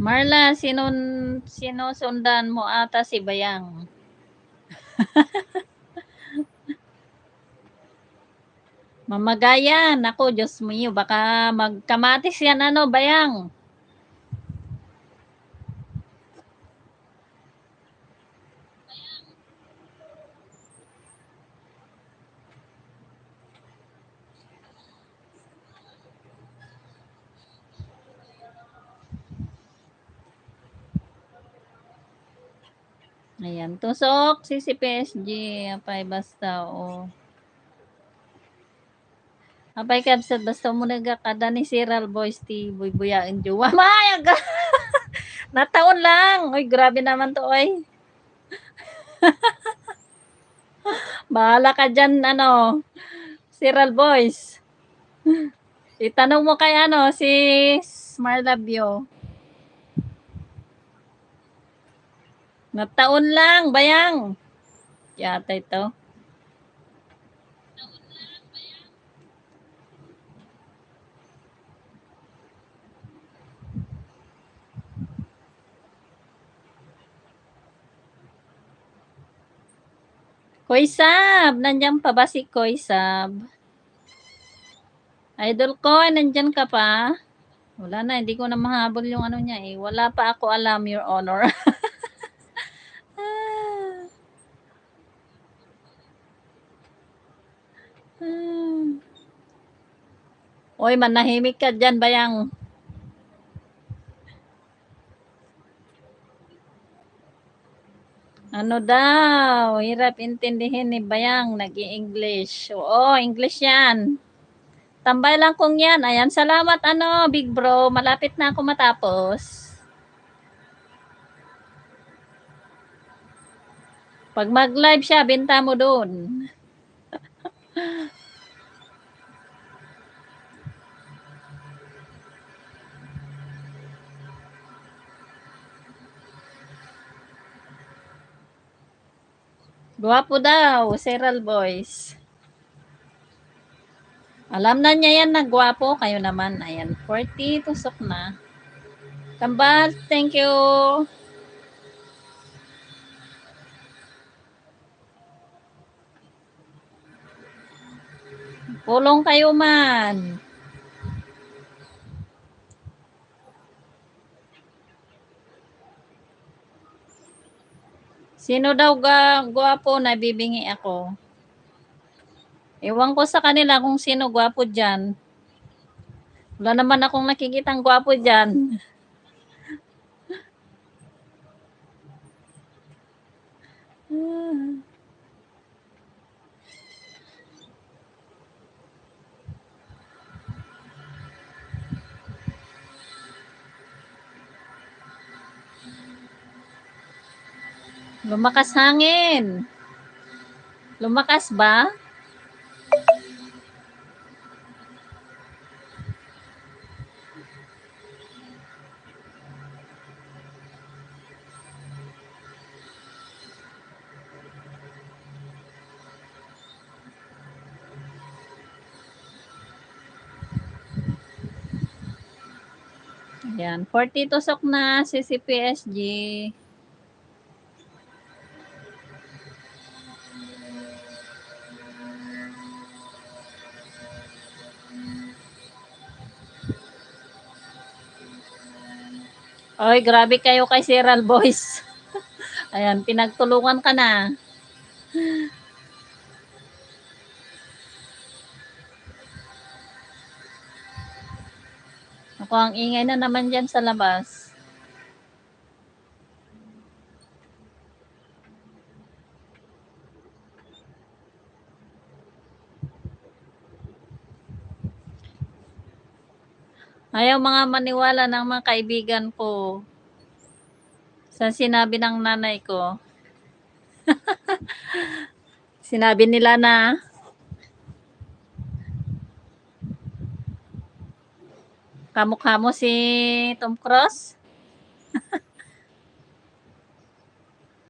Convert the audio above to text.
Marla, sinusundan mo ata si Bayang. Mamagayan. Ako, Diyos mo, baka magkamatis yan, Bayang. Ayan, tusok, si PSG, apay basta, Apay kabsat, basta mo nagakada ni Siral Boys, ti buy-buyain jowa. Mayag! Nataon lang! Uy, grabe naman to, oy. Bahala ka dyan, Siral Boys. Itanong mo kay, si Marlabio. Nataon lang, Bayang. Yata ito. Koy Sab! Nandiyan pa ba si Koy Sab? Idol ko, nandiyan ka pa? Wala na, hindi ko na mahabol yung niya eh. Wala pa ako alam, Your Honor. Oy, manahimik ka dyan, Bayang. Ano daw? Hirap intindihin ni Bayang. Nag-i-English. Oo, English yan. Tambay lang kung yan. Ayan, salamat, Big Bro. Malapit na ako matapos. Pag mag-live siya, binta mo doon. Guwapo daw, Seral Boys. Alam na niya yan na guwapo. Kayo naman, ayan, 40, tusok na. Kambal, thank you. Pulong kayo man. Sino daw guwapo na bibingi ako? Ewan ko sa kanila kung sino guwapo dyan. Wala naman akong nakikitang guwapo dyan. Lumakas hangin. Lumakas ba? Ayan, 40 tusok na si PSG. Oy, grabe kayo kay Seral Boys. Ayan, pinagtulungan ka na. Ako, ang ingay na naman dyan sa labas. Ayaw mga maniwala ng mga kaibigan ko sa sinabi ng nanay ko. Sinabi nila na kamukha mo si Tom Cruise.